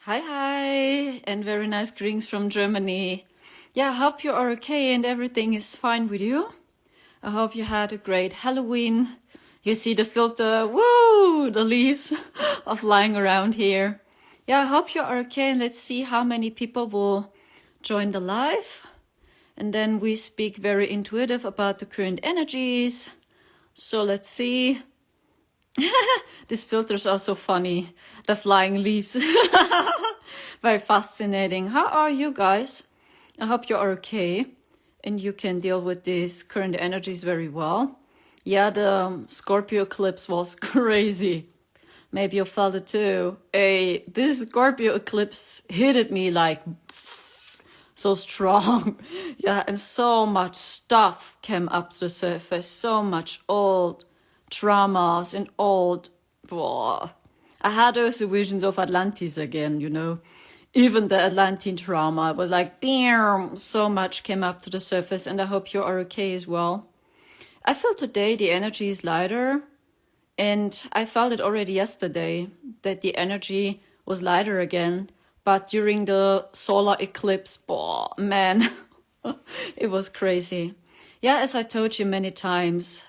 Hi, and very nice greetings from Germany. Yeah, I hope you are okay and everything is fine with you. I hope you had a great Halloween. You see the filter, woo, the leaves are flying around here. Yeah, I hope you are okay, and let's see how many people will join the live. And then we speak very intuitive about the current energies. So let's see. These filters are so funny. The flying leaves. Very fascinating. How are you guys? I hope you are okay and you can deal with these current energies very well. Yeah, the Scorpio eclipse was crazy. Maybe you felt it too. This Scorpio eclipse hit at me like so strong. Yeah, and so much stuff came up to the surface. So much old traumas and old. I had those visions of Atlantis again, Even the Atlantean trauma was like, bam, so much came up to the surface, and I hope you are okay as well. I feel today the energy is lighter, and I felt it already yesterday that the energy was lighter again. But during the solar eclipse, man, it was crazy. Yeah, as I told you many times,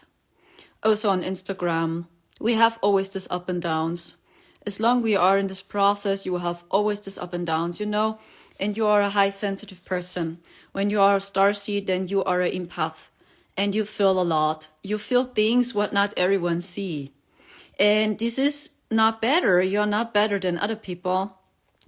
also on Instagram, we have always this up and downs. As long we are in this process, you will have always this up and downs, and you are a high sensitive person. When you are a starseed, then you are an empath, and you feel a lot. You feel things what not everyone see. And this is not better. You're not better than other people.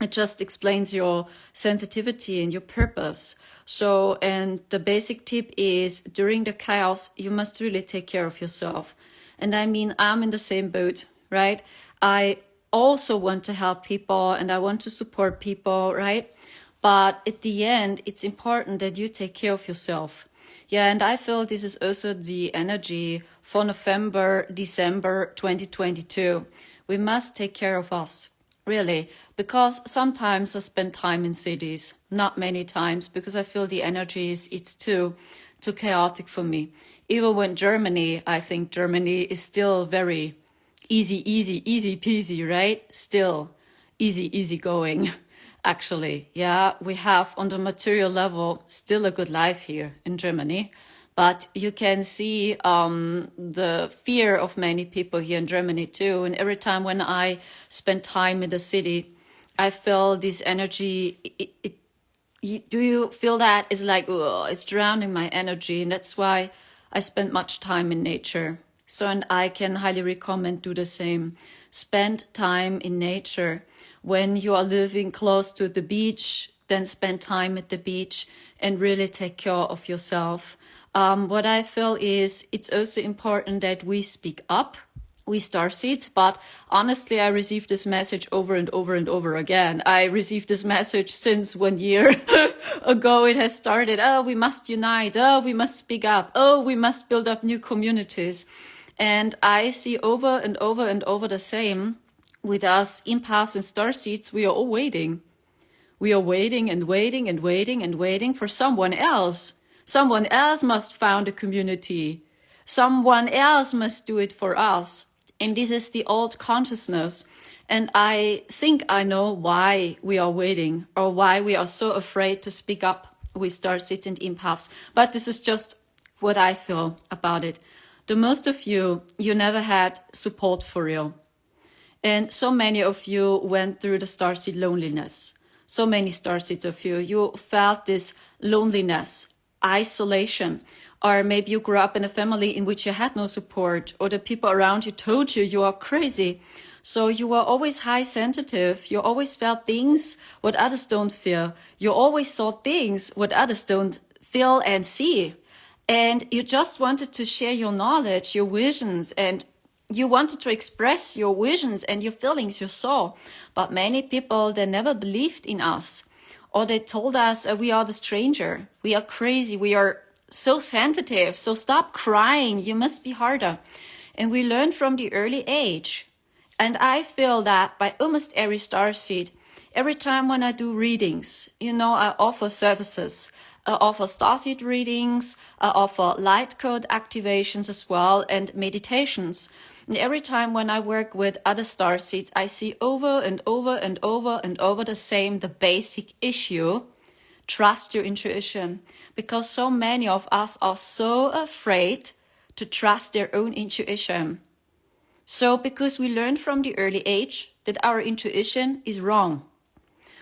It just explains your sensitivity and your purpose. So, and the basic tip is during the chaos, you must really take care of yourself. And I mean, I'm in the same boat, right? I also want to help people and I want to support people, right? But at the end, it's important that you take care of yourself. Yeah, and I feel this is also the energy for November, December 2022. We must take care of us, really, because sometimes I spend time in cities, not many times, because I feel the energy it's too chaotic for me. Even when Germany, I think Germany is still very easy peasy, right? Still easy going. Actually, yeah, we have on the material level still a good life here in Germany. But you can see the fear of many people here in Germany too. And every time when I spend time in the city, I feel this energy. Do you feel that? It's like, it's drowning my energy. And that's why I spend much time in nature. So, and I can highly recommend do the same. Spend time in nature. When you are living close to the beach, then spend time at the beach and really take care of yourself. What I feel is it's also important that we speak up, we starseeds, but honestly, I received this message over and over and over again. I received this message since 1 year ago. It has started. Oh, we must unite. Oh, we must speak up. Oh, we must build up new communities. And I see over and over and over the same. With us empaths and starseeds, we are all waiting. We are waiting and waiting and waiting and waiting for someone else. Someone else must found a community. Someone else must do it for us. And this is the old consciousness. And I think I know why we are waiting or why we are so afraid to speak up with starseeds and empaths. But this is just what I feel about it. The most of you never had support for real. And so many of you went through the starseed loneliness. So many starseeds of you felt this loneliness, isolation, or maybe you grew up in a family in which you had no support, or the people around you told you are crazy. So you were always high sensitive. You always felt things what others don't feel. You always saw things what others don't feel and see. And you just wanted to share your knowledge, your visions, and you wanted to express your visions and your feelings you saw. But many people, they never believed in us. Or they told us we are the stranger. We are crazy. We are so sensitive. So stop crying. You must be harder. And we learned from the early age. And I feel that by almost every starseed, every time when I do readings, I offer services. I offer starseed readings. I offer light code activations as well and meditations. And every time when I work with other starseeds, I see over and over and over and over the basic issue. Trust your intuition. Because so many of us are so afraid to trust their own intuition. So because we learned from the early age that our intuition is wrong.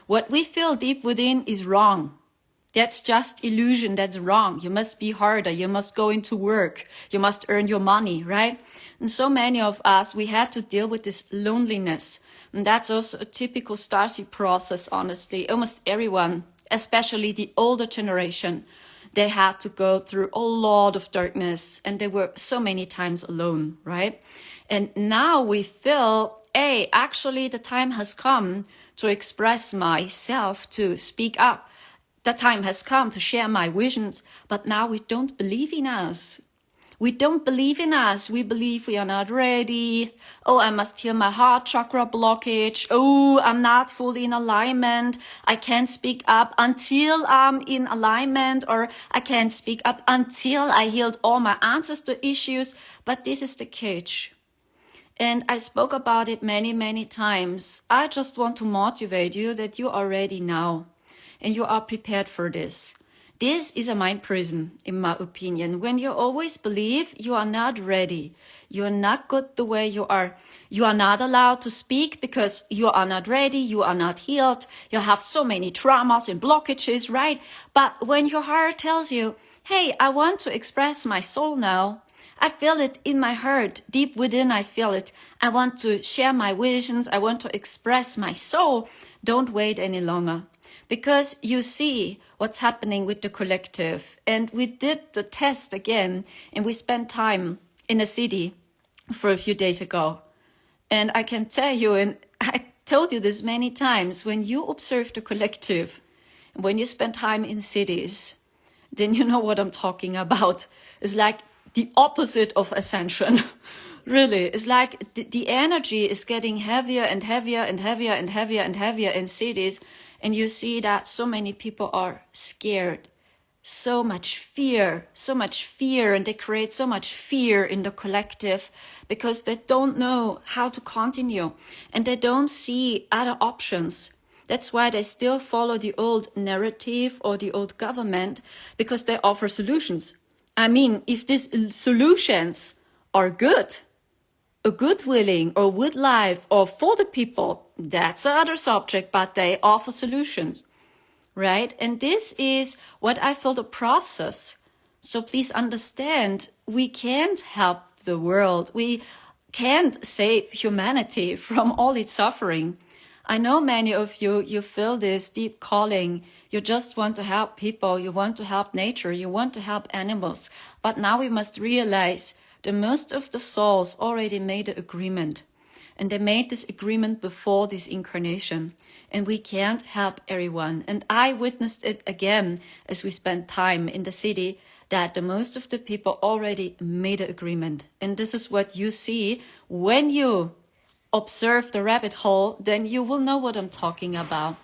What we feel deep within is wrong. That's just illusion, that's wrong. You must be harder, you must go into work, you must earn your money, right? And so many of us, we had to deal with this loneliness. And that's also a typical starseed process, honestly. Almost everyone, especially the older generation, they had to go through a lot of darkness and they were so many times alone, right? And now we feel, hey, actually the time has come to express myself, to speak up. The time has come to share my visions, but now we don't believe in us. We don't believe in us. We believe we are not ready. Oh, I must heal my heart chakra blockage. Oh, I'm not fully in alignment. I can't speak up until I'm in alignment, or I can't speak up until I healed all my answers to issues. But this is the cage. And I spoke about it many, many times. I just want to motivate you that you are ready now. And you are prepared for this. This is a mind prison, in my opinion. When you always believe you are not ready, you are not good the way you are not allowed to speak because you are not ready, you are not healed, you have so many traumas and blockages, right? But when your heart tells you, hey, I want to express my soul now, I feel it in my heart, deep within I feel it. I want to share my visions, I want to express my soul. Don't wait any longer. Because you see what's happening with the collective. And we did the test again, and we spent time in a city for a few days ago. And I can tell you, and I told you this many times, when you observe the collective, when you spend time in cities, then you know what I'm talking about. It's like the opposite of ascension. Really, it's like the energy is getting heavier and heavier and heavier and heavier and heavier in cities. And you see that so many people are scared. So much fear, and they create so much fear in the collective because they don't know how to continue and they don't see other options. That's why they still follow the old narrative or the old government because they offer solutions. I mean, if these solutions are good, a good willing or good life or for the people, that's another subject, but they offer solutions, right? And this is what I feel the process. So please understand, we can't help the world. We can't save humanity from all its suffering. I know many of you feel this deep calling. You just want to help people. You want to help nature. You want to help animals. But now we must realize that most of the souls already made an agreement. And they made this agreement before this incarnation. And we can't help everyone. And I witnessed it again as we spent time in the city, that the most of the people already made an agreement. And this is what you see when you observe the rabbit hole, then you will know what I'm talking about.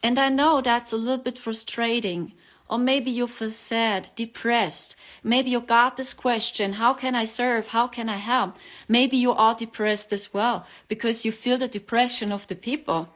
And I know that's a little bit frustrating. Or maybe you feel sad, depressed. Maybe you got this question, how can I serve? How can I help? Maybe you are depressed as well because you feel the depression of the people.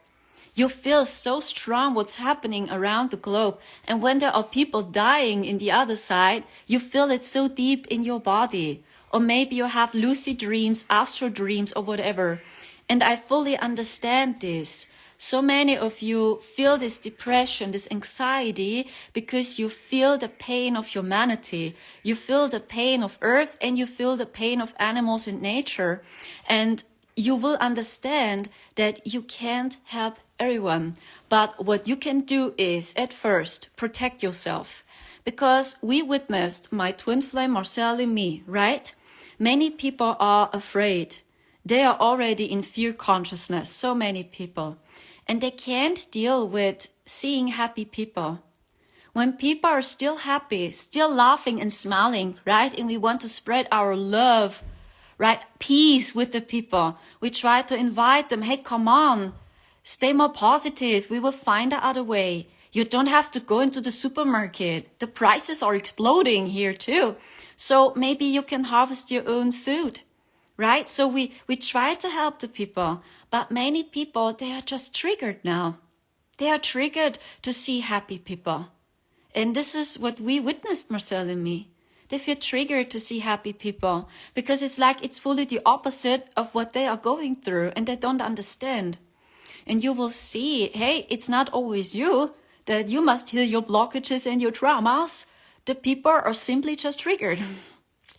You feel so strong what's happening around the globe. And when there are people dying in the other side, you feel it so deep in your body. Or maybe you have lucid dreams, astral dreams, or whatever. And I fully understand this. So many of you feel this depression, this anxiety, because you feel the pain of humanity. You feel the pain of earth and you feel the pain of animals and nature. And you will understand that you can't help everyone. But what you can do is, at first, protect yourself. Because we witnessed my twin flame Marcel and me, right? Many people are afraid. They are already in fear consciousness, so many people. And they can't deal with seeing happy people. When people are still happy, still laughing and smiling, right? And we want to spread our love, right? Peace with the people. We try to invite them, hey, come on, stay more positive. We will find the other way. You don't have to go into the supermarket. The prices are exploding here too. So maybe you can harvest your own food. right? So we try to help the people, but many people, they are just triggered now. They are triggered to see happy people. And this is what we witnessed, Marcel and me. They feel triggered to see happy people because it's like it's fully the opposite of what they are going through and they don't understand. And you will see, hey, it's not always you, that you must heal your blockages and your traumas. The people are simply just triggered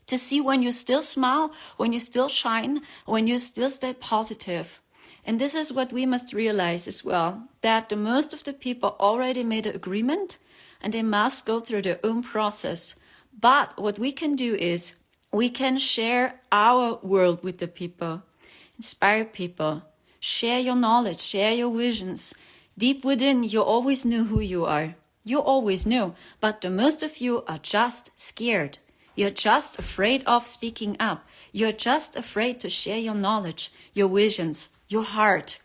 to see when you still smile, when you still shine, when you still stay positive. And this is what we must realize as well, that the most of the people already made an agreement and they must go through their own process. But what we can do is we can share our world with the people, inspire people, share your knowledge, share your visions. Deep within, you always knew who you are. You always knew, but the most of you are just scared. You're just afraid of speaking up. You're just afraid to share your knowledge, your visions, your heart.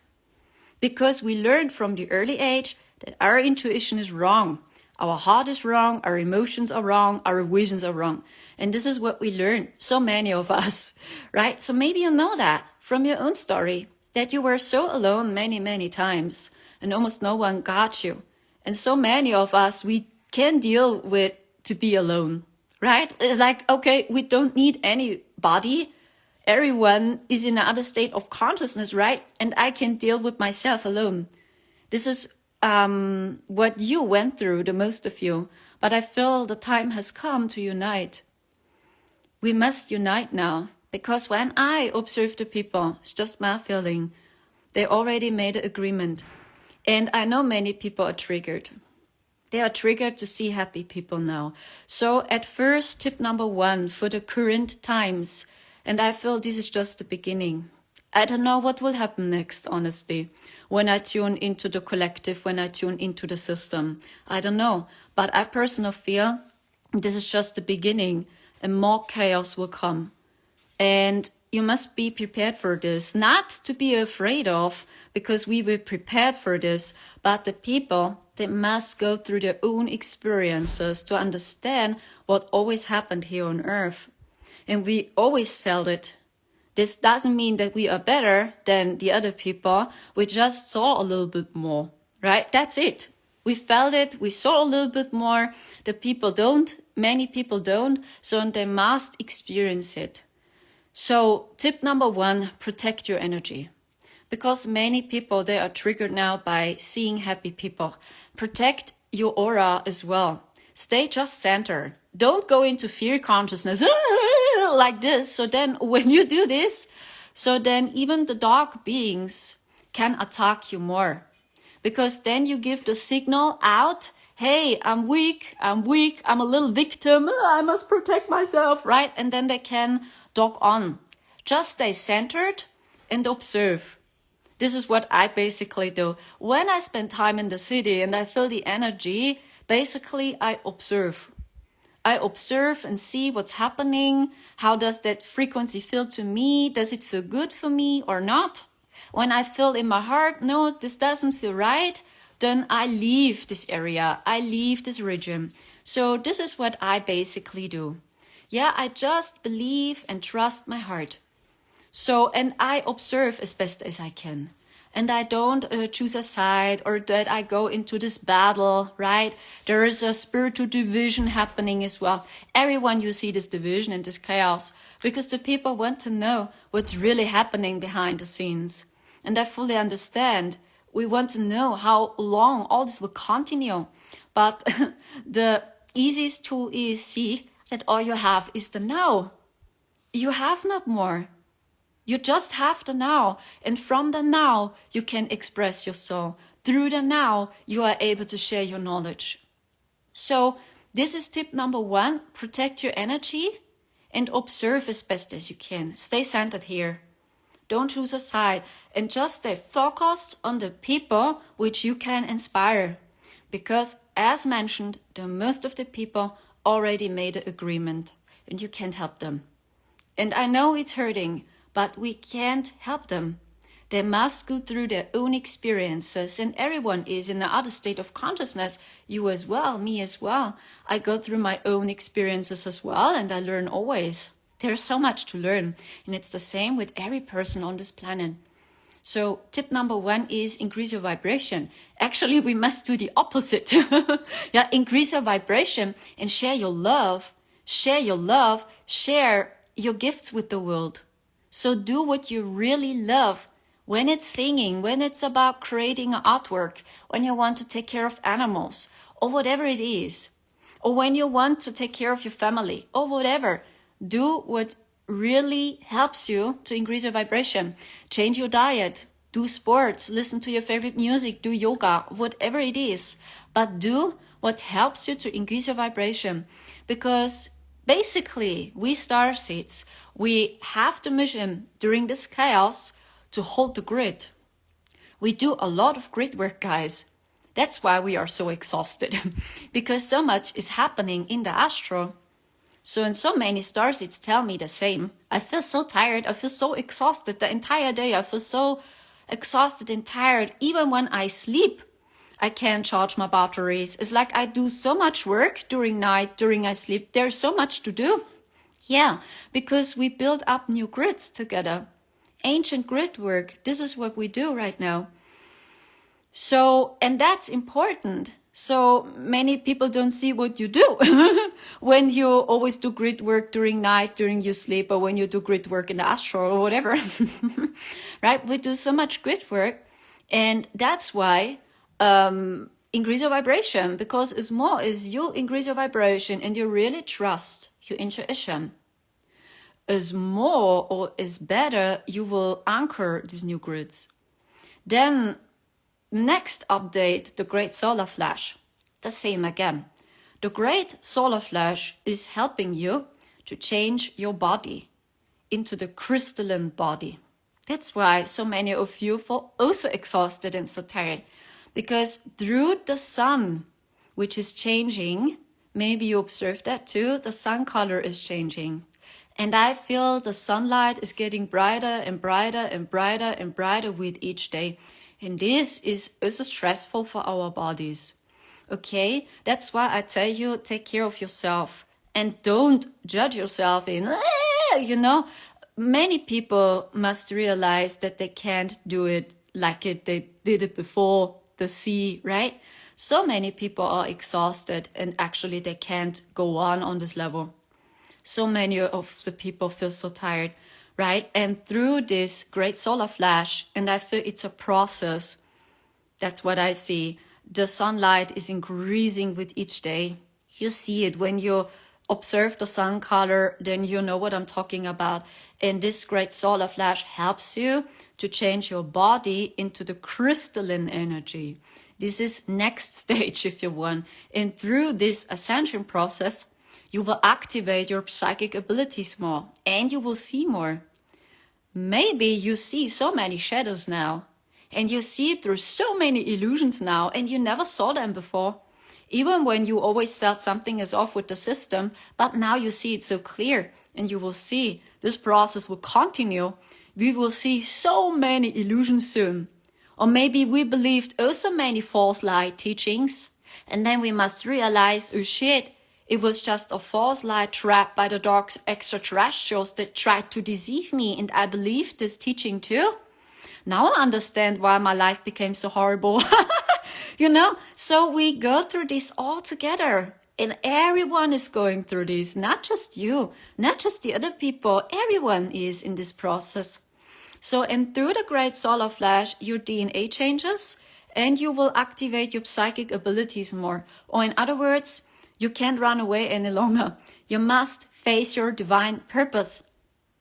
Because we learned from the early age that our intuition is wrong. Our heart is wrong, our emotions are wrong, our visions are wrong. And this is what we learned, so many of us, right? So maybe you know that from your own story, that you were so alone many, many times and almost no one got you. And so many of us, we can deal with to be alone, right? It's like, okay, we don't need anybody. Everyone is in another state of consciousness, right? And I can deal with myself alone. This is what you went through, the most of you. But I feel the time has come to unite. We must unite now. Because when I observe the people, it's just my feeling, they already made an agreement. And I know many people are triggered. They are triggered to see happy people now. So at first, tip number 1 for the current times, and I feel this is just the beginning. I don't know what will happen next, honestly, when I tune into the collective, when I tune into the system. I don't know, but I personally feel this is just the beginning and more chaos will come. And you must be prepared for this, not to be afraid of, because we were prepared for this, but the people, they must go through their own experiences to understand what always happened here on earth. And we always felt it. This doesn't mean that we are better than the other people. We just saw a little bit more, right? That's it. We felt it. We saw a little bit more. The people don't. Many people don't. So they must experience it. So tip number 1, protect your energy. Because many people, they are triggered now by seeing happy people. Protect your aura as well. Stay just centered. Don't go into fear consciousness like this. So then when you do this, so then even the dark beings can attack you more. Because then you give the signal out, hey, I'm weak, I'm a little victim, I must protect myself, right? And then they can dog on. Just stay centered and observe. This is what I basically do. When I spend time in the city and I feel the energy, basically I observe. I observe and see what's happening. How does that frequency feel to me? Does it feel good for me or not? When I feel in my heart, no, this doesn't feel right, then I leave this area. I leave this region. So this is what I basically do. Yeah, I just believe and trust my heart. So, and I observe as best as I can. And I don't choose a side or that I go into this battle, right? There is a spiritual division happening as well. Everyone, you see this division and this chaos because the people want to know what's really happening behind the scenes. And I fully understand. We want to know how long all this will continue. But the easiest tool is see that all you have is the now. You have not more. You just have the now. And from the now, you can express your soul. Through the now, you are able to share your knowledge. So this is tip number 1. Protect your energy and observe as best as you can. Stay centered here. Don't choose a side. And just stay focused on the people which you can inspire. Because as mentioned, the most of the people already made an agreement. And you can't help them. And I know it's hurting. But we can't help them. They must go through their own experiences, and everyone is in another state of consciousness. You as well, me as well. I go through my own experiences as well, and I learn always. There's so much to learn, and it's the same with every person on this planet. So tip number 1 is increase your vibration. Actually, we must do the opposite. Yeah, increase your vibration and share your love. Share your love, share your gifts with the world. So do what you really love. When it's singing, when it's about creating an artwork, when you want to take care of animals, or whatever it is, or when you want to take care of your family, or whatever, do what really helps you to increase your vibration. Change your diet, do sports, listen to your favorite music, do yoga, whatever it is. But do what helps you to increase your vibration. Because basically, we starseeds, we have the mission during this chaos to hold the grid. We do a lot of grid work, guys. That's why we are so exhausted. Because so much is happening in the astral. So, and so many starseeds tell me the same. I feel so tired. I feel so exhausted the entire day. I feel so exhausted and tired. Even when I sleep, I can't charge my batteries. It's like I do so much work during night, during I sleep. There's so much to do. Yeah, because we build up new grids together. Ancient grid work. This is what we do right now. So, and that's important. So many people don't see what you do when you always do grid work during night, during your sleep, or when you do grid work in the astral or whatever, right? We do so much grid work, and that's why increase your vibration, because it's more as you increase your vibration and you really trust your intuition, is more or is better you will anchor these new grids. Then next update, the Great Solar Flash. The same again. The Great Solar Flash is helping you to change your body into the crystalline body. That's why so many of you feel also exhausted and so tired. Because through the sun, which is changing, maybe you observed that too, the sun color is changing. And I feel the sunlight is getting brighter and brighter and brighter and brighter with each day. And this is also stressful for our bodies. Okay? That's why I tell you, take care of yourself. And don't judge yourself in, many people must realize that they can't do it like they did it before the sea, right? So many people are exhausted and actually they can't go on this level. So many of the people feel so tired. Right? And through this great solar flash, and I feel it's a process. That's what I see. The sunlight is increasing with each day. You see it when you observe the sun color, then you know what I'm talking about. And this great solar flash helps you to change your body into the crystalline energy. This is next stage if you want. And through this ascension process, you will activate your psychic abilities more and you will see more. Maybe you see so many shadows now and you see through so many illusions now and you never saw them before. Even when you always felt something is off with the system, but now you see it so clear and you will see this process will continue. We will see so many illusions soon. Or maybe we believed so many false lie teachings and then we must realize, oh shit, it was just a false lie trapped by the dark extraterrestrials that tried to deceive me, and I believed this teaching too. Now I understand why my life became so horrible. So we go through this all together. And everyone is going through this, not just you, not just the other people. Everyone is in this process. So, and through the great solar flash, your DNA changes and you will activate your psychic abilities more. Or in other words, you can't run away any longer. You must face your divine purpose.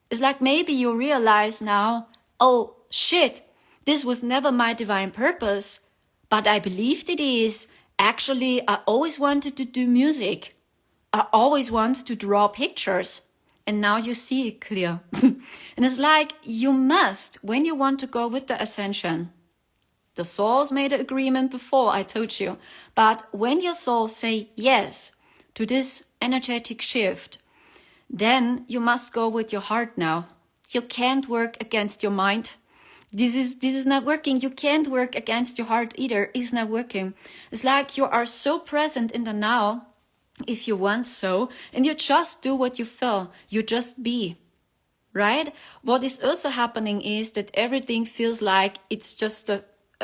It's like maybe you realize now, oh shit, this was never my divine purpose, but I believed it is. Actually, I always wanted to do music. I always wanted to draw pictures. And now you see it clear. And it's like you must, when you want to go with the ascension, the souls made an agreement before, I told you. But when your souls say yes to this energetic shift, then you must go with your heart now. You can't work against your mind. This is not working. You can't work against your heart either. It's not working. It's like you are so present in the now if you want so, and you just do what you feel. You just be, right? What is also happening is that everything feels like it's just a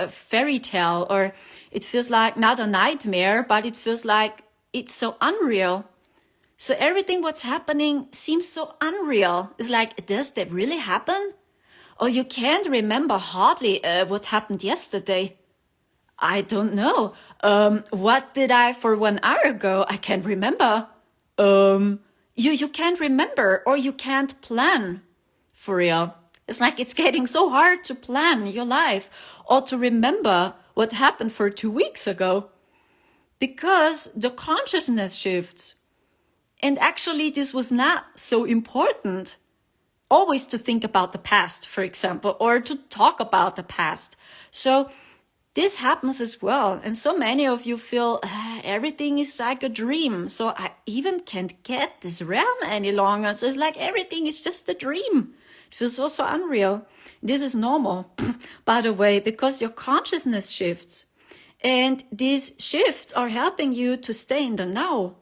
fairy tale, or it feels like not a nightmare, but it feels like it's so unreal. So everything what's happening seems so unreal. It's like, does that really happen? Or you can't remember hardly what happened yesterday. I don't know. What did I for 1 hour ago? I can't remember. You can't remember, or you can't plan for real. It's like it's getting so hard to plan your life or to remember what happened for 2 weeks ago, because the consciousness shifts. And actually, this was not so important. Always to think about the past, for example, or to talk about the past. So this happens as well. And so many of you feel everything is like a dream. So I even can't get this realm any longer. So it's like everything is just a dream. It feels also unreal. This is normal, by the way, because your consciousness shifts. And these shifts are helping you to stay in the now,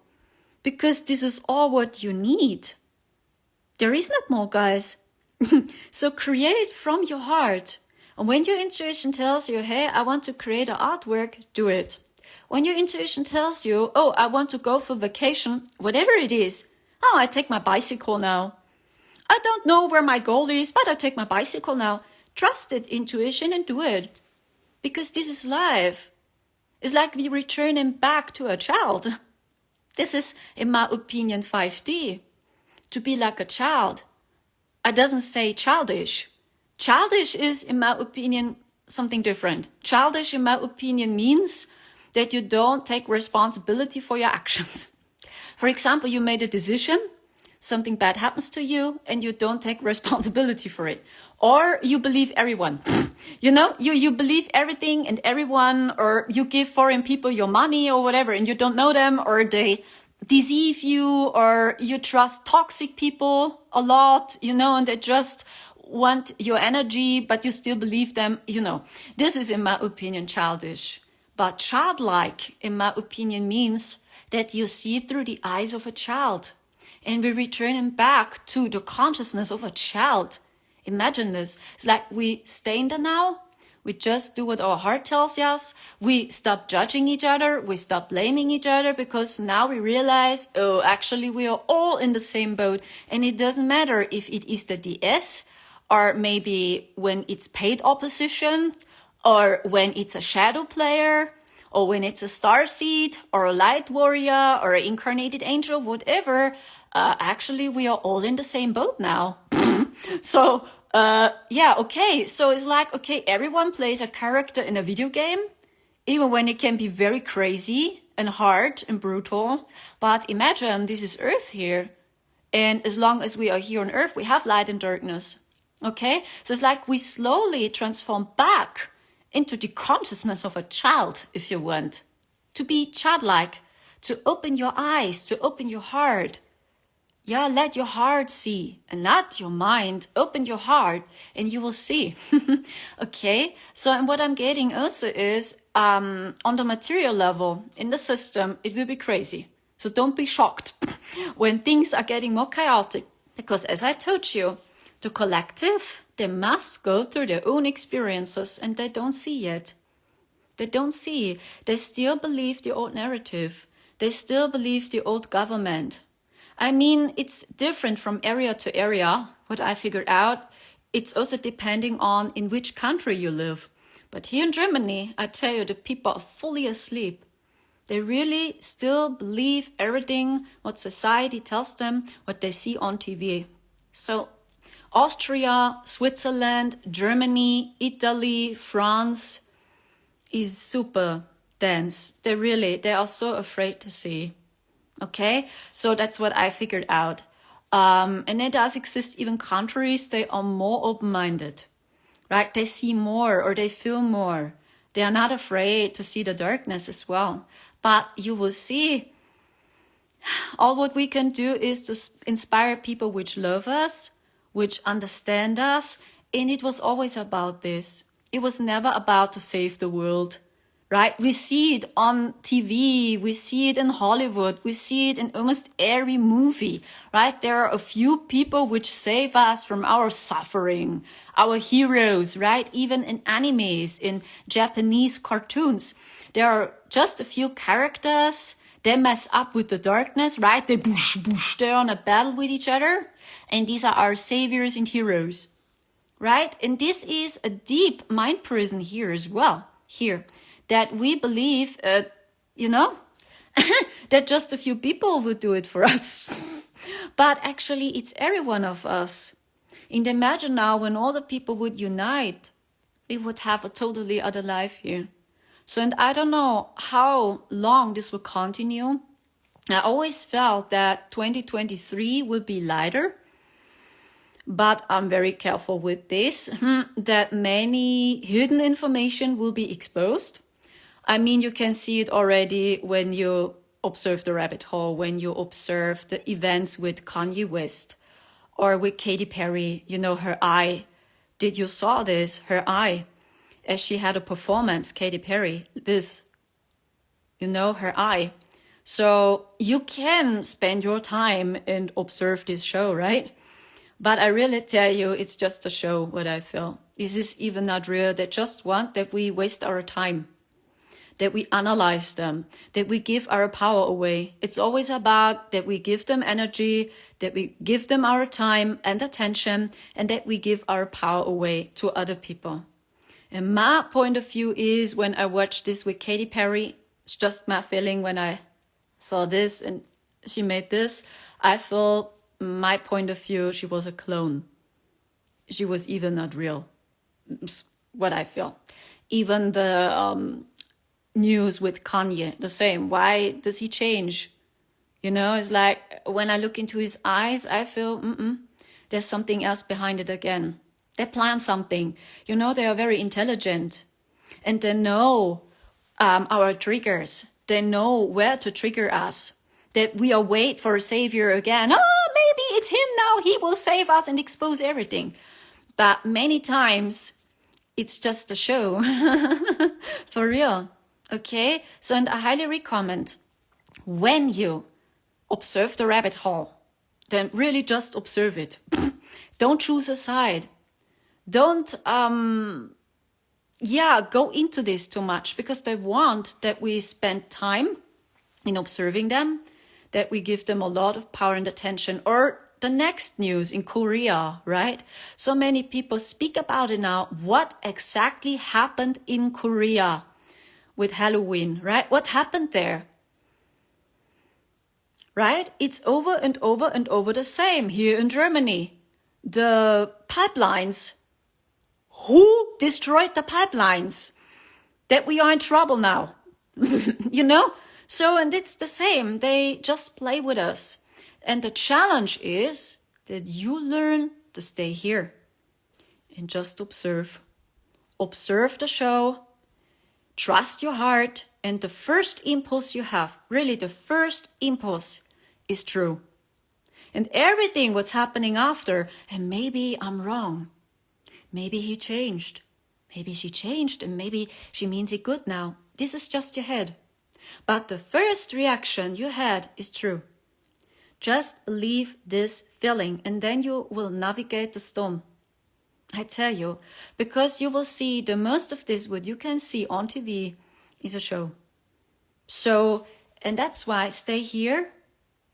because this is all what you need. There is not more, guys. So create from your heart. And when your intuition tells you, hey, I want to create an artwork, do it. When your intuition tells you, oh, I want to go for vacation, whatever it is, oh, I take my bicycle now. I don't know where my goal is, but I take my bicycle now. Trust it, intuition, and do it. Because this is life. It's like we returning back to a child. This is, in my opinion, 5D. To be like a child. I doesn't say childish. Childish is, in my opinion, something different. Childish, in my opinion, means that you don't take responsibility for your actions. For example, you made a decision, something bad happens to you, and you don't take responsibility for it. Or you believe everyone. You believe everything and everyone, or you give foreign people your money or whatever, and you don't know them, or they deceive you, or you trust toxic people a lot, and they just want your energy, but you still believe them, This is, in my opinion, childish. But childlike, in my opinion, means that you see through the eyes of a child. And we return back to the consciousness of a child. Imagine this. It's like we stay in the now. We just do what our heart tells us. We stop judging each other. We stop blaming each other, because now we realize, oh, actually we are all in the same boat. And it doesn't matter if it is the DS, or maybe when it's paid opposition, or when it's a shadow player, or when it's a starseed, or a light warrior, or an incarnated angel, whatever. Actually, we are all in the same boat now. So, okay. So it's like, okay, everyone plays a character in a video game, even when it can be very crazy and hard and brutal. But imagine this is Earth here. And as long as we are here on Earth, we have light and darkness. Okay? So it's like we slowly transform back into the consciousness of a child, if you want. To be childlike, to open your eyes, to open your heart. Yeah, let your heart see, and not your mind. Open your heart and you will see. Okay? So, and what I'm getting also is, on the material level, in the system, it will be crazy. So don't be shocked when things are getting more chaotic. Because as I told you, the collective, they must go through their own experiences, and they don't see yet. They don't see. They still believe the old narrative. They still believe the old government. I mean, it's different from area to area, what I figured out. It's also depending on in which country you live. But here in Germany, I tell you, the people are fully asleep. They really still believe everything what society tells them, what they see on TV. So Austria, Switzerland, Germany, Italy, France is super dense. They are so afraid to see. Okay, so that's what I figured out. And it does exist even countries, they are more open-minded, right? They see more, or they feel more. They are not afraid to see the darkness as well. But you will see, all what we can do is to inspire people which love us, which understand us. And it was always about this. It was never about to save the world. right? We see it on TV, we see it in Hollywood, we see it in almost every movie, right? There are a few people which save us from our suffering, our heroes, right? Even in animes, in Japanese cartoons, there are just a few characters. They mess up with the darkness, right? They they're on a battle with each other. And these are our saviors and heroes, right? And this is a deep mind prison here as well, here, that we believe, that just a few people would do it for us. But actually, it's every one of us. And imagine now when all the people would unite, we would have a totally other life here. So, and I don't know how long this will continue. I always felt that 2023 will be lighter, but I'm very careful with this, that many hidden information will be exposed. I mean, you can see it already when you observe the rabbit hole, when you observe the events with Kanye West or with Katy Perry, her eye. Did you saw this? Her eye. As she had a performance, Katy Perry, her eye. So you can spend your time and observe this show, right? But I really tell you, it's just a show, what I feel. This is even not real. They just want that we waste our time, that we analyze them, that we give our power away. It's always about that we give them energy, that we give them our time and attention, and that we give our power away to other people. And my point of view is when I watched this with Katy Perry, it's just my feeling when I saw this and she made this, I feel my point of view, she was a clone. She was even not real. It's what I feel. Even the news with Kanye, the same. Why does he change? It's like when I look into his eyes, I feel, there's something else behind it again. They plan something. They are very intelligent. And they know our triggers. They know where to trigger us. That we are wait for a savior again. Oh, maybe it's him now. He will save us and expose everything. But many times, it's just a show. For real. Okay? So, and I highly recommend when you observe the rabbit hole, then really just observe it. Don't choose a side. Don't, go into this too much because they want that we spend time in observing them, that we give them a lot of power and attention. Or the next news in Korea, right? So many people speak about it now. What exactly happened in Korea with Halloween, right? What happened there? Right? It's over and over and over the same here in Germany. The pipelines. Who destroyed the pipelines? That we are in trouble now. So, and it's the same. They just play with us. And the challenge is that you learn to stay here and just observe. Observe the show. Trust your heart. And the first impulse you have, really the first impulse is true. And everything what's happening after, and maybe I'm wrong. Maybe he changed. Maybe she changed and maybe she means it good now. This is just your head. But the first reaction you had is true. Just believe this feeling and then you will navigate the storm. I tell you, because you will see the most of this, what you can see on TV is a show. So, and that's why stay here.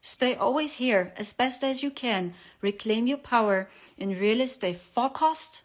Stay always here as best as you can. Reclaim your power and really stay focused.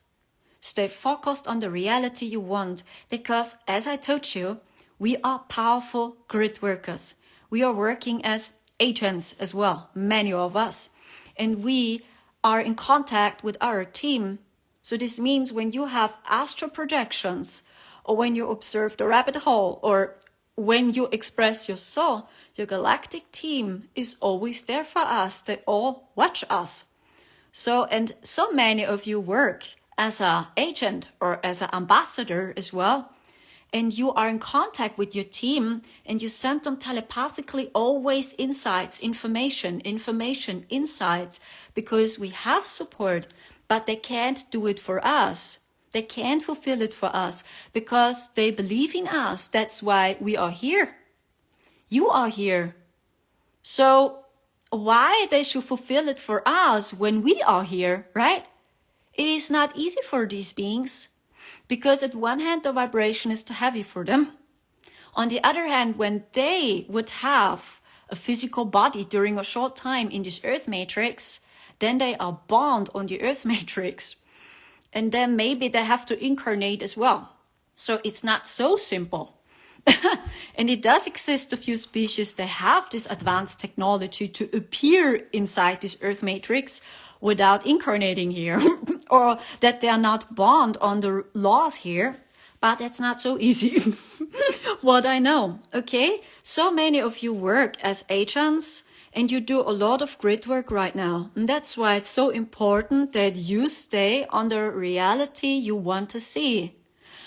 Stay focused on the reality you want because, as I told you, we are powerful grid workers. We are working as agents as well, many of us. And we are in contact with our team. So this means when you have astral projections or when you observe the rabbit hole or when you express your soul, your galactic team is always there for us. They all watch us. So, and so many of you work as an agent or as an ambassador as well. And you are in contact with your team and you send them telepathically always insights, information, insights, because we have support, but they can't do it for us. They can't fulfill it for us because they believe in us. That's why we are here. You are here. So why they should fulfill it for us when we are here, right? It is not easy for these beings because at one hand, the vibration is too heavy for them. On the other hand, when they would have a physical body during a short time in this earth matrix, then they are bound on the earth matrix. And then maybe they have to incarnate as well. So it's not so simple. And it does exist a few species that have this advanced technology to appear inside this earth matrix without incarnating here, or that they are not bound on the laws here. But that's not so easy. What I know, okay? So many of you work as agents and you do a lot of grid work right now. And that's why it's so important that you stay on the reality you want to see.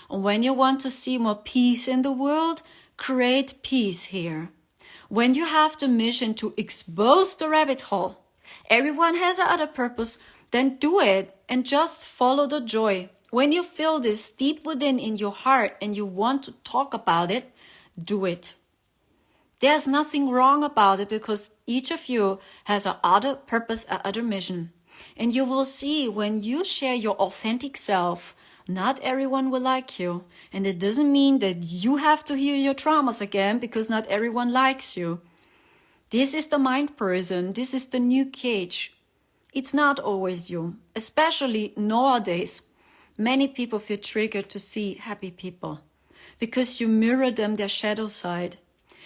And when you want to see more peace in the world, create peace here. When you have the mission to expose the rabbit hole, everyone has another purpose, then do it and just follow the joy. When you feel this deep within in your heart and you want to talk about it, do it. There's nothing wrong about it because each of you has a other purpose, a other mission. And you will see when you share your authentic self, not everyone will like you. And it doesn't mean that you have to heal your traumas again because not everyone likes you. This is the mind prison. This is the new cage. It's not always you, especially nowadays. Many people feel triggered to see happy people because you mirror them their shadow side.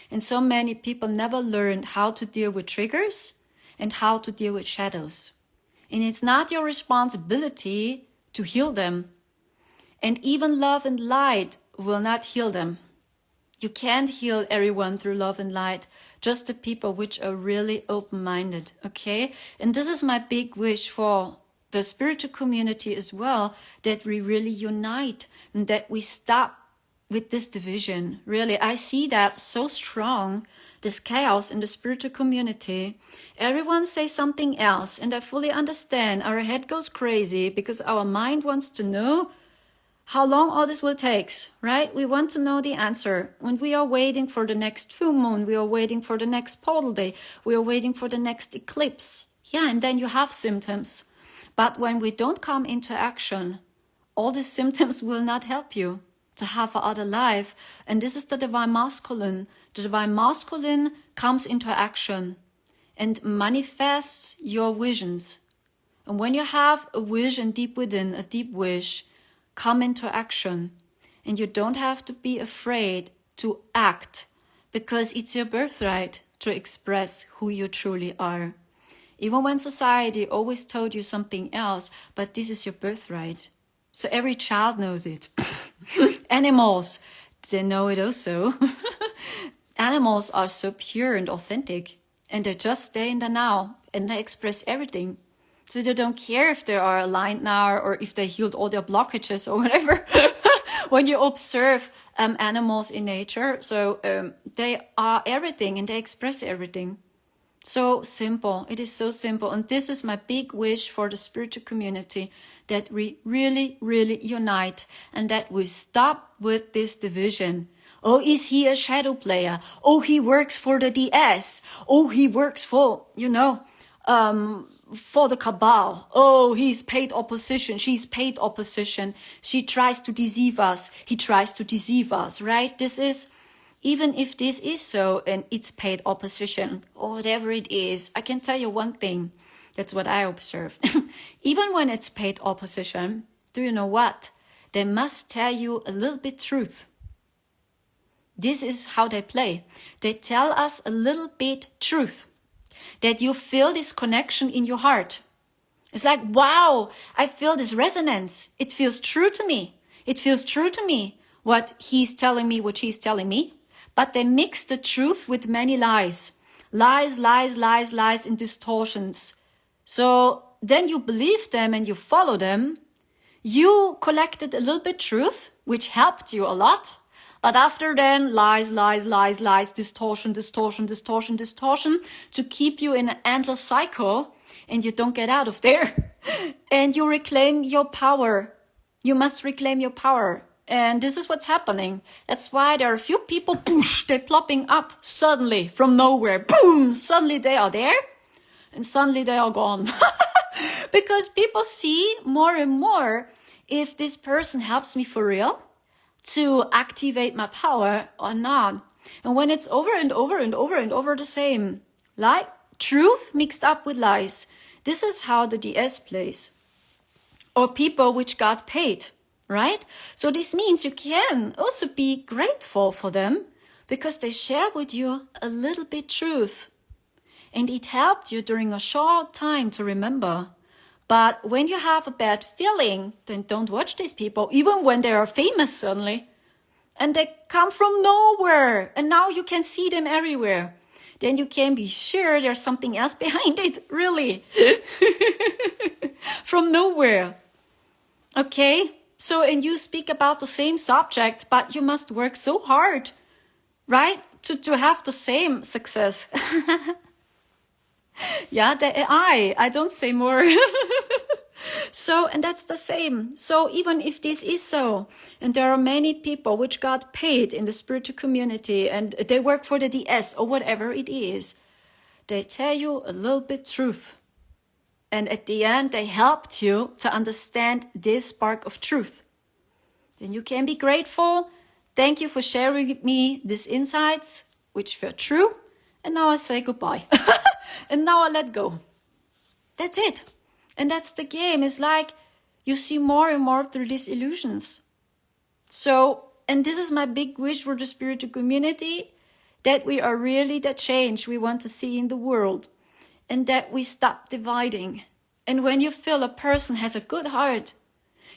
And so many people never learned how to deal with triggers and how to deal with shadows. And it's not your responsibility to heal them. And even love and light will not heal them. You can't heal everyone through love and light, just the people which are really open-minded, okay? And this is my big wish for the spiritual community as well, that we really unite and that we stop with this division. Really, I see that so strong, this chaos in the spiritual community. Everyone says something else, and I fully understand. Our head goes crazy because our mind wants to know how long all this will take, right? We want to know the answer. When we are waiting for the next full moon, we are waiting for the next portal day, we are waiting for the next eclipse. Yeah, and then you have symptoms. But when we don't come into action, all these symptoms will not help you to have a other life. And this is the divine masculine. The divine masculine comes into action and manifests your visions. And when you have a vision deep within, a deep wish, come into action. And you don't have to be afraid to act because it's your birthright to express who you truly are. Even when society always told you something else, but this is your birthright. So every child knows it. Animals, they know it also. Animals are so pure and authentic, and they just stay in the now, and they express everything. So they don't care if they are aligned now or if they healed all their blockages or whatever. When you observe animals in nature, so they are everything and they express everything. So simple. It is so simple. And this is my big wish for the spiritual community, that we really, really unite and that we stop with this division. Oh, is he a shadow player? Oh, he works for the DS. Oh, he works for, for the cabal. Oh, he's paid opposition. She's paid opposition. She tries to deceive us. He tries to deceive us, right? This is, even if this is so and it's paid opposition or whatever it is, I can tell you one thing. That's what I observe. Even when it's paid opposition, do you know what? They must tell you a little bit truth. This is how they play. They tell us a little bit truth. That you feel this connection in your heart. It's like, wow, I feel this resonance. It feels true to me. It feels true to me what he's telling me, what she's telling me. But they mix the truth with many lies. Lies, lies, lies, lies, and distortions. So then you believe them and you follow them. You collected a little bit truth, which helped you a lot. But after then, lies, lies, lies, lies, distortion, distortion, distortion, distortion, to keep you in an endless cycle, and you don't get out of there. And you reclaim your power. You must reclaim your power. And this is what's happening. That's why there are a few people, poosh, they're plopping up suddenly from nowhere. Boom, suddenly they are there and suddenly they are gone. Because people see more and more if this person helps me for real to activate my power or not. And when it's over and over and over and over the same, like truth mixed up with lies, this is how the DS plays. Or people which got paid, right? So this means you can also be grateful for them because they share with you a little bit truth. And it helped you during a short time to remember. But when you have a bad feeling, then don't watch these people, even when they are famous suddenly. And they come from nowhere. And now you can see them everywhere. Then you can be sure there's something else behind it, really. From nowhere. Okay? So, and you speak about the same subject, but you must work so hard, right? To have the same success. Yeah, I don't say more. So, and that's the same. So even if this is so, and there are many people which got paid in the spiritual community and they work for the DS or whatever it is, they tell you a little bit truth. And at the end, they helped you to understand this spark of truth. Then you can be grateful. Thank you for sharing with me these insights, which feel true. And now I say goodbye. And now I let go. That's it. And that's the game. It's like you see more and more through these illusions. So, and this is my big wish for the spiritual community, that we are really the change we want to see in the world. And that we stop dividing. And when you feel a person has a good heart,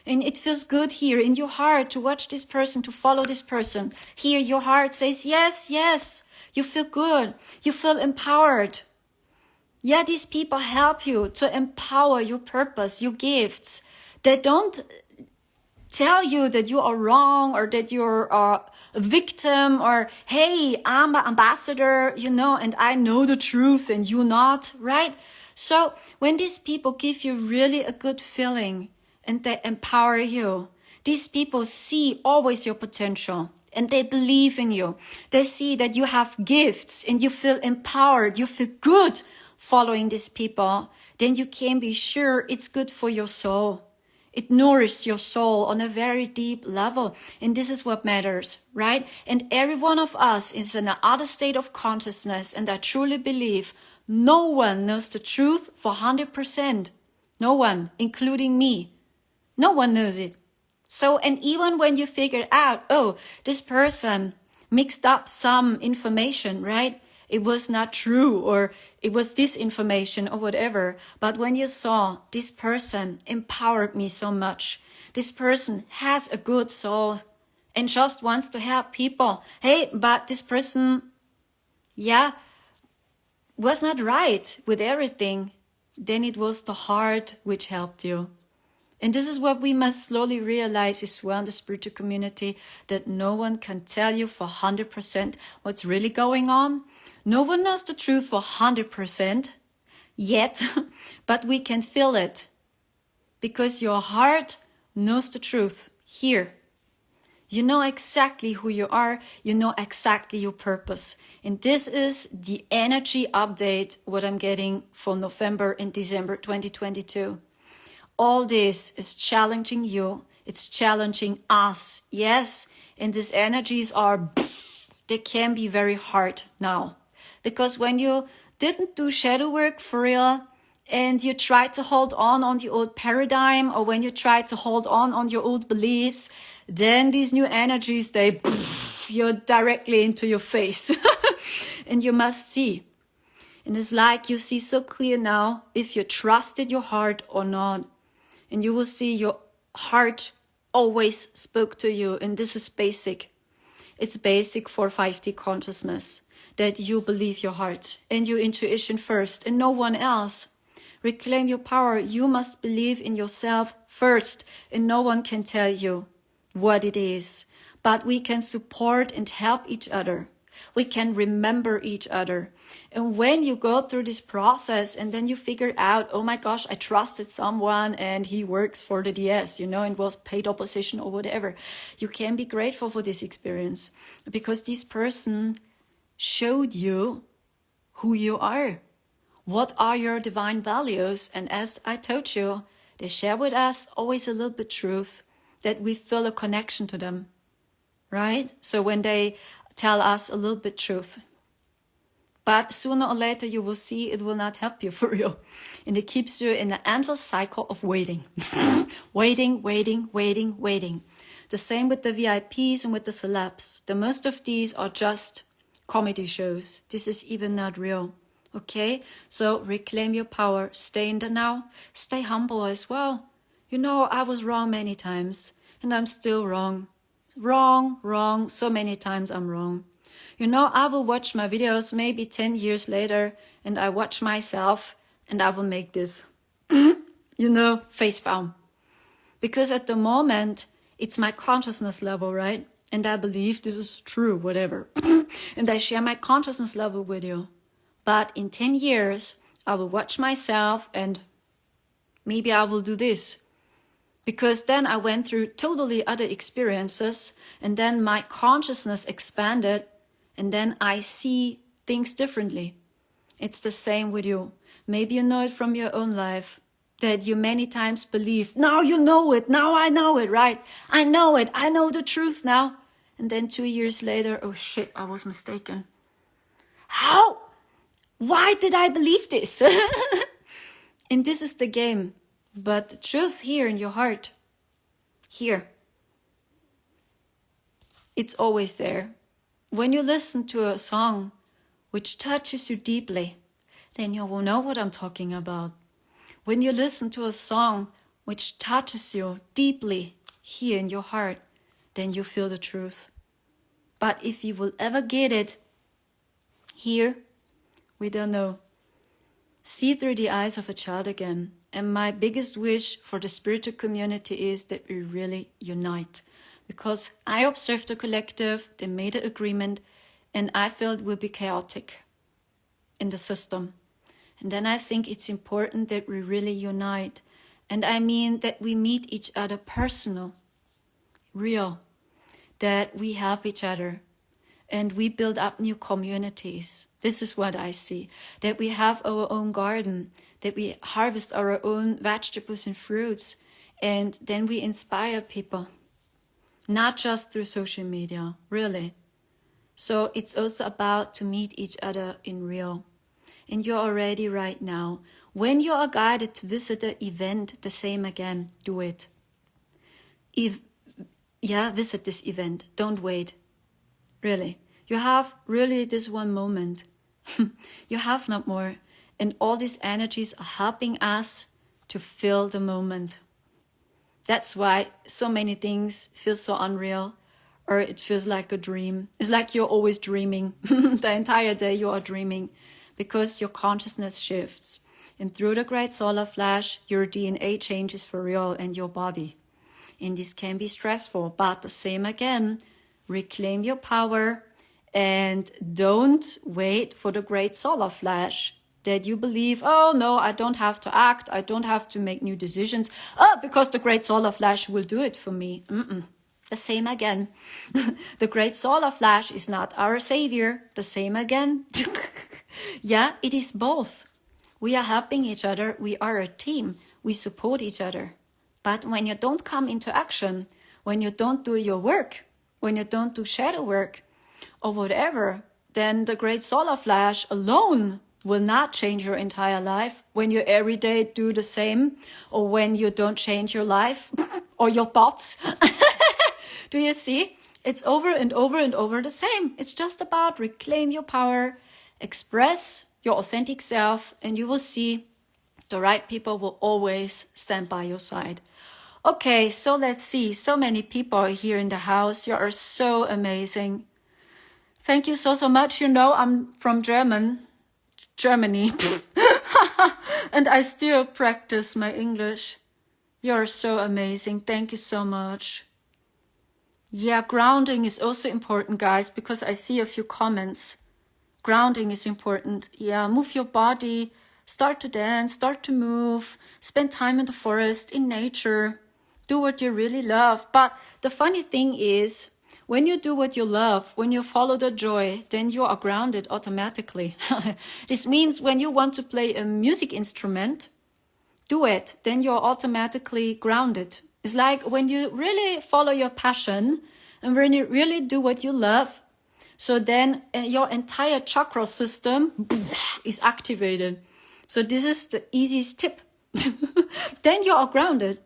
and it feels good here in your heart to watch this person, to follow this person, here your heart says, yes, yes, you feel good, you feel empowered. Yeah, these people help you to empower your purpose, your gifts. They don't tell you that you are wrong or that you're a victim or, hey, I'm an ambassador, and I know the truth and you not, right? So when these people give you really a good feeling and they empower you, these people see always your potential and they believe in you. They see that you have gifts and you feel empowered, you feel good following these people. Then you can be sure it's good for your soul. It nourishes your soul on a very deep level. And this is what matters, right? And every one of us is in another state of consciousness. And I truly believe no one knows the truth for 100%. No one, including me. No one knows it. So, and even when you figure out, oh, this person mixed up some information, right? It was not true, or it was disinformation or whatever. But when you saw this person empowered me so much, this person has a good soul and just wants to help people. Hey, but this person, was not right with everything. Then it was the heart which helped you. And this is what we must slowly realize as well in the spiritual community, that no one can tell you for 100% what's really going on. No one knows the truth for 100% yet, but we can feel it because your heart knows the truth here. You know exactly who you are. You know exactly your purpose. And this is the energy update, what I'm getting for November and December 2022. All this is challenging you. It's challenging us. Yes. And these energies they can be very hard now. Because when you didn't do shadow work for real, and you tried to hold on the old paradigm, or when you tried to hold on your old beliefs, then these new energies, you're directly into your face. And you must see. And it's like you see so clear now if you trusted your heart or not. And you will see your heart always spoke to you. And this is basic. It's basic for 5D consciousness. That you believe your heart and your intuition first and no one else. Reclaim your power. You must believe in yourself first and no one can tell you what it is. But we can support and help each other. We can remember each other. And when you go through this process and then you figure out, oh my gosh, I trusted someone and he works for the DS, and was paid opposition or whatever, you can be grateful for this experience because this person showed you who you are. What are your divine values? And as I told you, they share with us always a little bit truth that we feel a connection to them, right? So when they tell us a little bit truth, but sooner or later you will see it will not help you for real. And it keeps you in an endless cycle of waiting. waiting. The same with the VIPs and with the celebs. The most of these are just comedy shows. This is even not real. Okay? So reclaim your power. Stay in the now. Stay humble as well. I was wrong many times. And I'm still wrong. Wrong. So many times I'm wrong. I will watch my videos maybe 10 years later and I watch myself and I will make this, facepalm. Because at the moment, it's my consciousness level, right? And I believe this is true, whatever. And I share my consciousness level with you. But in 10 years, I will watch myself and maybe I will do this. Because then I went through totally other experiences and then my consciousness expanded. And then I see things differently. It's the same with you. Maybe you know it from your own life, that you many times believe, now you know it, now I know it, right? I know it, I know the truth now. And then 2 years later, oh shit, I was mistaken. How? Why did I believe this? And this is the game. But the truth here in your heart, here, it's always there. When you listen to a song which touches you deeply, then you will know what I'm talking about. When you listen to a song which touches you deeply here in your heart, then you feel the truth. But if you will ever get it here, we don't know. See through the eyes of a child again. And my biggest wish for the spiritual community is that we really unite. Because I observed the collective, they made an agreement, and I felt it will be chaotic in the system. And then I think it's important that we really unite. And I mean that we meet each other personal, real, that we help each other, and we build up new communities. This is what I see, that we have our own garden, that we harvest our own vegetables and fruits, and then we inspire people. Not just through social media, really. So it's also about to meet each other in real. And you're already right now. When you are guided to visit an event, the same again, do it. Visit this event. Don't wait. Really. You have really this one moment. You have not more. And all these energies are helping us to fill the moment. That's why so many things feel so unreal, or it feels like a dream. It's like you're always dreaming. The entire day you are dreaming because your consciousness shifts. And through the great solar flash, your DNA changes for real and your body. And this can be stressful, but the same again, reclaim your power and don't wait for the great solar flash. That you believe, oh no, I don't have to act, I don't have to make new decisions, because the great solar flash will do it for me. The same again. The great solar flash is not our savior. The same again. Yeah, it is both. We are helping each other, we are a team, we support each other. But when you don't come into action, when you don't do your work, when you don't do shadow work, or whatever, then the great solar flash alone will not change your entire life. When you every day do the same, or when you don't change your life or your thoughts. Do you see? It's over and over and over the same. It's just about reclaim your power, express your authentic self, and you will see the right people will always stand by your side. Okay, so let's see. So many people here in the house. You are so amazing. Thank you so much. I'm from Germany. And I still practice my English. You're so amazing. Thank you so much. Yeah, grounding is also important, guys, because I see a few comments. Grounding is important. Yeah, move your body, start to dance, start to move, spend time in the forest, in nature, do what you really love. But the funny thing is, when you do what you love, when you follow the joy, then you are grounded automatically. This means when you want to play a music instrument, do it, then you're automatically grounded. It's like when you really follow your passion and when you really do what you love, so then your entire chakra system is activated. So this is the easiest tip. Then you are grounded.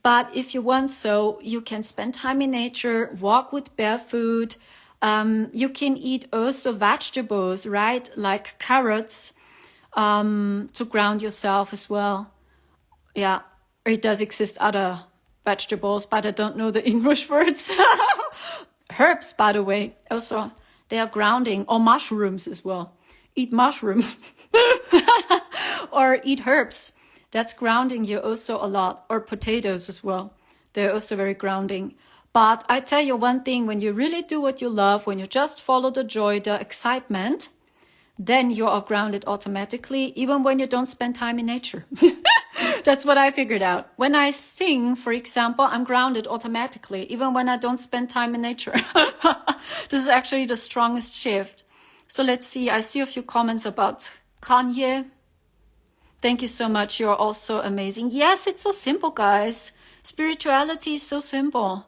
But if you want, so you can spend time in nature, walk with barefoot. You can eat also vegetables, right? Like carrots, to ground yourself as well. Yeah, it does exist other vegetables, but I don't know the English words. Herbs, by the way, also they are grounding, or mushrooms as well. Eat mushrooms or eat herbs. That's grounding you also a lot, or potatoes as well. They're also very grounding. But I tell you one thing, when you really do what you love, when you just follow the joy, the excitement, then you are grounded automatically, even when you don't spend time in nature. That's what I figured out. When I sing, for example, I'm grounded automatically, even when I don't spend time in nature. This is actually the strongest shift. So let's see. I see a few comments about Kanye. Thank you so much. You're also amazing. Yes, it's so simple, guys. Spirituality is so simple.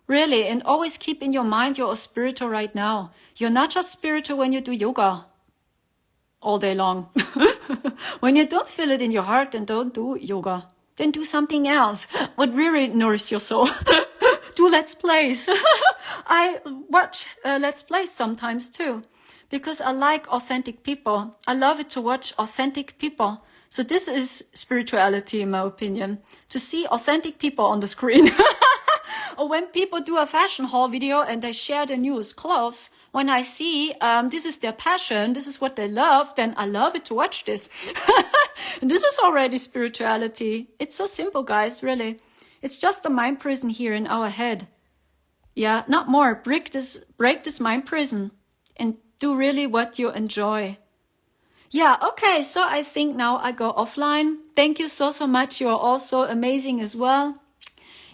Really. And always keep in your mind you're a spiritual right now. You're not just spiritual when you do yoga all day long. When you don't feel it in your heart, then don't do yoga. Then do something else. What really nourishes your soul. Do Let's Plays. I watch Let's Plays sometimes too, because I like authentic people. I love it to watch authentic people. So this is spirituality, in my opinion, to see authentic people on the screen. Or when people do a fashion haul video and they share their newest clothes, when I see this is their passion, this is what they love, then I love it to watch this. And this is already spirituality. It's so simple, guys, really. It's just a mind prison here in our head. Yeah, not more. Break this mind prison and do really what you enjoy. Yeah, okay, so I think now I go offline. Thank you so much. You are also amazing as well.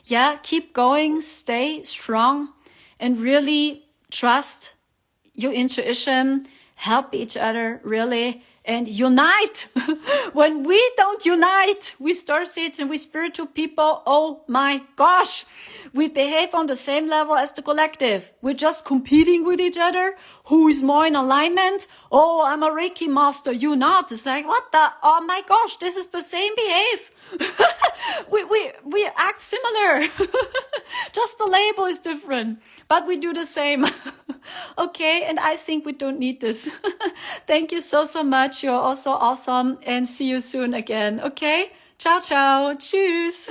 Yeah, keep going, stay strong, and really trust your intuition, help each other, really, and unite. When we don't unite, we starseeds and we spiritual people, oh my gosh, we behave on the same level as the collective. We're just competing with each other. Who is more in alignment? Oh, I'm a Reiki master, you not. It's like, what the? Oh my gosh, this is the same behave. we act similar. Just the label is different, but we do the same. Okay, and I think we don't need this. Thank you so much. You're also awesome, and see you soon again. Okay, ciao ciao, tschüss.